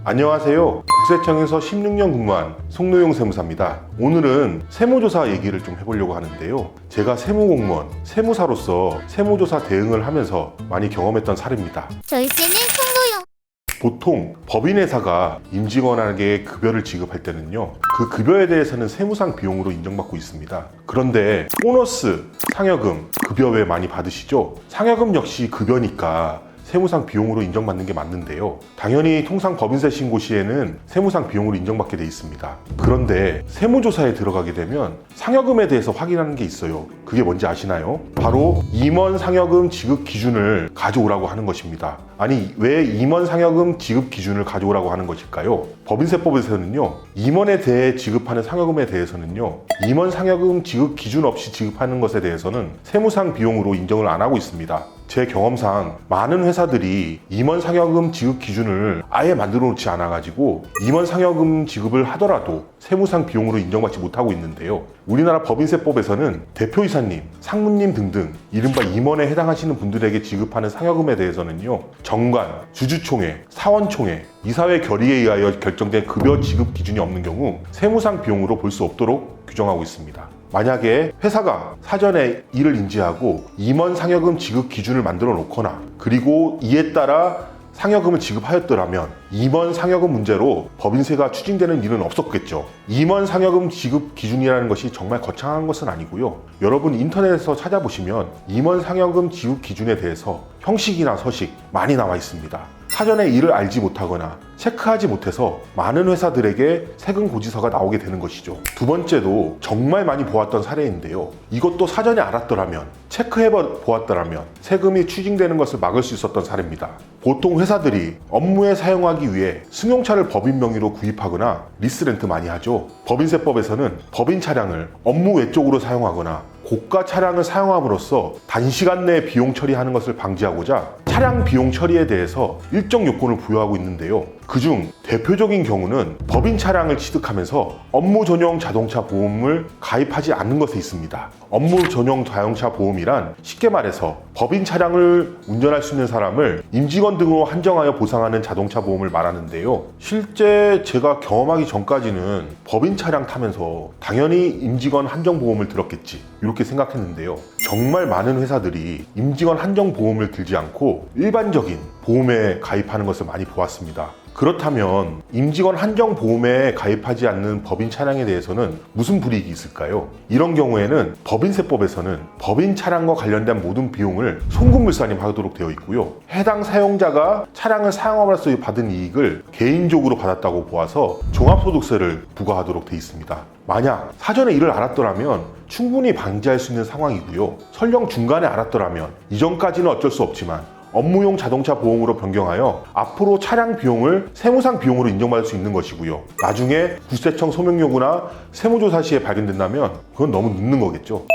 안녕하세요. 국세청에서 16년 근무한 송노용 세무사입니다. 오늘은 세무조사 얘기를 좀 해보려고 하는데요. 제가 세무공무원, 세무사로서 세무조사 대응을 하면서 많이 경험했던 사례입니다. 절세는 송노용. 보통 법인회사가 임직원에게 급여를 지급할 때는요, 그 급여에 대해서는 세무상 비용으로 인정받고 있습니다. 그런데 보너스, 상여금, 급여 왜 많이 받으시죠? 상여금 역시 급여니까 세무상 비용으로 인정받는 게 맞는데요. 당연히 통상 법인세 신고 시에는 세무상 비용으로 인정받게 돼 있습니다. 그런데 세무조사에 들어가게 되면 상여금에 대해서 확인하는 게 있어요. 그게 뭔지 아시나요? 바로 임원 상여금 지급 기준을 가져오라고 하는 것입니다. 아니, 왜 임원 상여금 지급 기준을 가져오라고 하는 것일까요? 법인세법에서는요, 임원에 대해 지급하는 상여금에 대해서는요, 임원 상여금 지급 기준 없이 지급하는 것에 대해서는 세무상 비용으로 인정을 안 하고 있습니다. 제 경험상 많은 회사들이 임원 상여금 지급 기준을 아예 만들어 놓지 않아 가지고 임원 상여금 지급을 하더라도 세무상 비용으로 인정받지 못하고 있는데요. 우리나라 법인세법에서는 대표이사님, 상무님 등등 이른바 임원에 해당하시는 분들에게 지급하는 상여금에 대해서는요, 정관, 주주총회, 사원총회, 이사회 결의에 의하여 결정된 급여 지급 기준이 없는 경우 세무상 비용으로 볼 수 없도록 규정하고 있습니다. 만약에 회사가 사전에 이를 인지하고 임원 상여금 지급 기준을 만들어 놓거나 그리고 이에 따라 상여금을 지급하였더라면 임원 상여금 문제로 법인세가 추징되는 일은 없었겠죠. 임원 상여금 지급 기준이라는 것이 정말 거창한 것은 아니고요. 여러분 인터넷에서 찾아보시면 임원 상여금 지급 기준에 대해서 형식이나 서식 많이 나와 있습니다. 사전에 이를 알지 못하거나 체크하지 못해서 많은 회사들에게 세금 고지서가 나오게 되는 것이죠. 두 번째도 정말 많이 보았던 사례인데요. 이것도 사전에 알았더라면, 체크해 보았더라면 세금이 추징되는 것을 막을 수 있었던 사례입니다. 보통 회사들이 업무에 사용하기 위해 승용차를 법인 명의로 구입하거나 리스렌트 많이 하죠. 법인세법에서는 법인 차량을 업무 외적으로 사용하거나 고가 차량을 사용함으로써 단시간 내에 비용 처리하는 것을 방지하고자 차량 비용 처리에 대해서 일정 요건을 부여하고 있는데요. 그중 대표적인 경우는 법인 차량을 취득하면서 업무 전용 자동차 보험을 가입하지 않는 것에 있습니다. 업무 전용 자동차 보험이란 쉽게 말해서 법인 차량을 운전할 수 있는 사람을 임직원 등으로 한정하여 보상하는 자동차 보험을 말하는데요. 실제 제가 경험하기 전까지는 법인 차량 타면서 당연히 임직원 한정 보험을 들었겠지 이렇게 생각했는데요. 정말 많은 회사들이 임직원 한정 보험을 들지 않고 일반적인 보험에 가입하는 것을 많이 보았습니다. 그렇다면 임직원 한정 보험에 가입하지 않는 법인 차량에 대해서는 무슨 불이익이 있을까요? 이런 경우에는 법인세법에서는 법인 차량과 관련된 모든 비용을 송금물산임하도록 되어 있고요. 해당 사용자가 차량을 사용함으로써 받은 이익을 개인적으로 받았다고 보아서 종합소득세를 부과하도록 되어 있습니다. 만약 사전에 이를 알았더라면 충분히 방지할 수 있는 상황이고요. 설령 중간에 알았더라면 이전까지는 어쩔 수 없지만 업무용 자동차 보험으로 변경하여 앞으로 차량 비용을 세무상 비용으로 인정받을 수 있는 것이고요. 나중에 국세청 소명 요구나 세무조사 시에 발견된다면 그건 너무 늦는 거겠죠.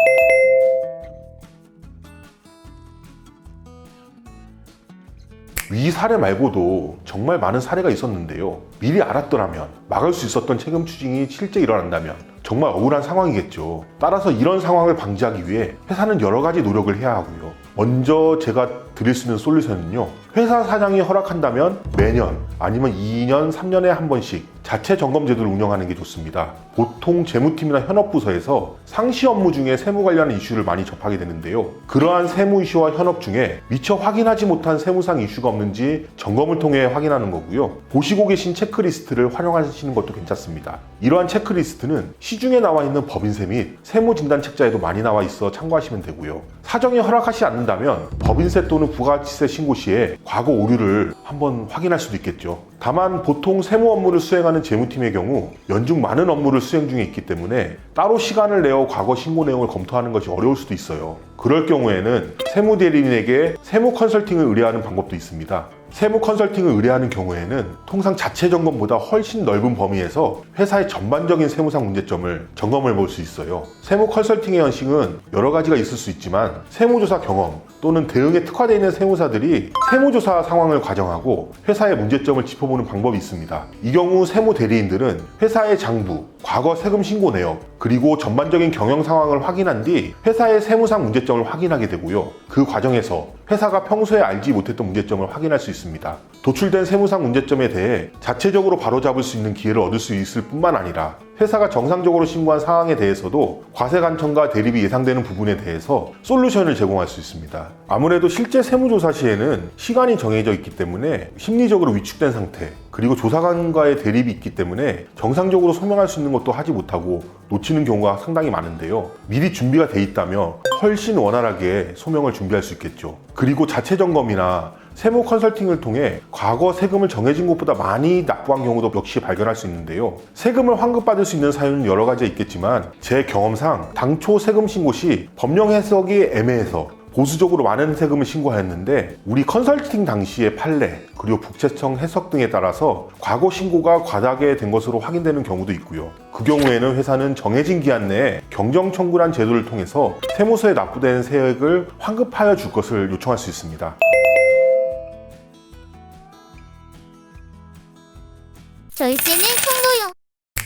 위 사례 말고도 정말 많은 사례가 있었는데요. 미리 알았더라면 막을 수 있었던 세금 추징이 실제 일어난다면 정말 억울한 상황이겠죠. 따라서 이런 상황을 방지하기 위해 회사는 여러 가지 노력을 해야 하고요. 먼저 제가 드릴 수 있는 솔루션은요, 회사 사장이 허락한다면 매년 아니면 2년, 3년에 한 번씩 자체 점검 제도를 운영하는 게 좋습니다. 보통 재무팀이나 현업부서에서 상시 업무 중에 세무 관련 이슈를 많이 접하게 되는데요. 그러한 세무 이슈와 현업 중에 미처 확인하지 못한 세무상 이슈가 없는지 점검을 통해 확인하는 거고요. 보시고 계신 체크리스트를 활용하시는 것도 괜찮습니다. 이러한 체크리스트는 시중에 나와 있는 법인세 및 세무진단책자에도 많이 나와 있어 참고하시면 되고요. 사정이 허락하지 않는다면 법인세 또는 부가가치세 신고 시에 과거 오류를 한번 확인할 수도 있겠죠. 다만 보통 세무 업무를 수행하는 재무팀의 경우 연중 많은 업무를 수행 중에 있기 때문에 따로 시간을 내어 과거 신고 내용을 검토하는 것이 어려울 수도 있어요. 그럴 경우에는 세무대리인에게 세무 컨설팅을 의뢰하는 방법도 있습니다. 세무 컨설팅을 의뢰하는 경우에는 통상 자체 점검보다 훨씬 넓은 범위에서 회사의 전반적인 세무상 문제점을 점검해 볼 수 있어요. 세무 컨설팅의 형식은 여러 가지가 있을 수 있지만 세무조사 경험 또는 대응에 특화되어 있는 세무사들이 세무조사 상황을 과정하고 회사의 문제점을 짚어보는 방법이 있습니다. 이 경우 세무대리인들은 회사의 장부, 과거 세금 신고 내역, 그리고 전반적인 경영 상황을 확인한 뒤 회사의 세무상 문제점을 확인하게 되고요. 그 과정에서 회사가 평소에 알지 못했던 문제점을 확인할 수 있습니다. 도출된 세무상 문제점에 대해 자체적으로 바로잡을 수 있는 기회를 얻을 수 있을 뿐만 아니라 회사가 정상적으로 신고한 상황에 대해서도 과세 관청과 대립이 예상되는 부분에 대해서 솔루션을 제공할 수 있습니다. 아무래도 실제 세무조사 시에는 시간이 정해져 있기 때문에 심리적으로 위축된 상태, 그리고 조사관과의 대립이 있기 때문에 정상적으로 소명할 수 있는 것도 하지 못하고 놓치는 경우가 상당히 많은데요. 미리 준비가 돼 있다면 훨씬 원활하게 소명을 준비할 수 있겠죠. 그리고 자체 점검이나 세무 컨설팅을 통해 과거 세금을 정해진 것보다 많이 납부한 경우도 역시 발견할 수 있는데요. 세금을 환급받을 수 있는 사유는 여러 가지 있겠지만 제 경험상 당초 세금 신고 시 법령 해석이 애매해서 보수적으로 많은 세금을 신고하였는데 우리 컨설팅 당시의 판례 그리고 국세청 해석 등에 따라서 과거 신고가 과다하게 된 것으로 확인되는 경우도 있고요. 그 경우에는 회사는 정해진 기한 내에 경정 청구란 제도를 통해서 세무서에 납부된 세액을 환급하여 줄 것을 요청할 수 있습니다. 저희 씨는 송노용.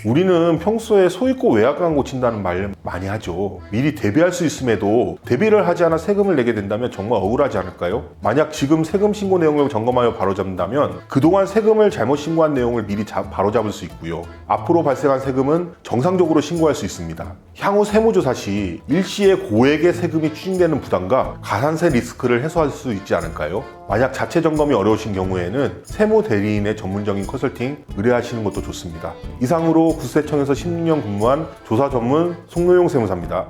우리는 평소에 소 있고 외양간 고친다는 말 많이 하죠. 미리 대비할 수 있음에도 대비를 하지 않아 세금을 내게 된다면 정말 억울하지 않을까요? 만약 지금 세금 신고 내용을 점검하여 바로잡는다면 그동안 세금을 잘못 신고한 내용을 미리 바로잡을 수 있고요. 앞으로 발생한 세금은 정상적으로 신고할 수 있습니다. 향후 세무조사 시 일시에 고액의 세금이 추징되는 부담과 가산세 리스크를 해소할 수 있지 않을까요? 만약 자체 점검이 어려우신 경우에는 세무 대리인의 전문적인 컨설팅 의뢰하시는 것도 좋습니다. 이상으로 국세청에서 16년 근무한 조사 전문 송노용 세무사입니다.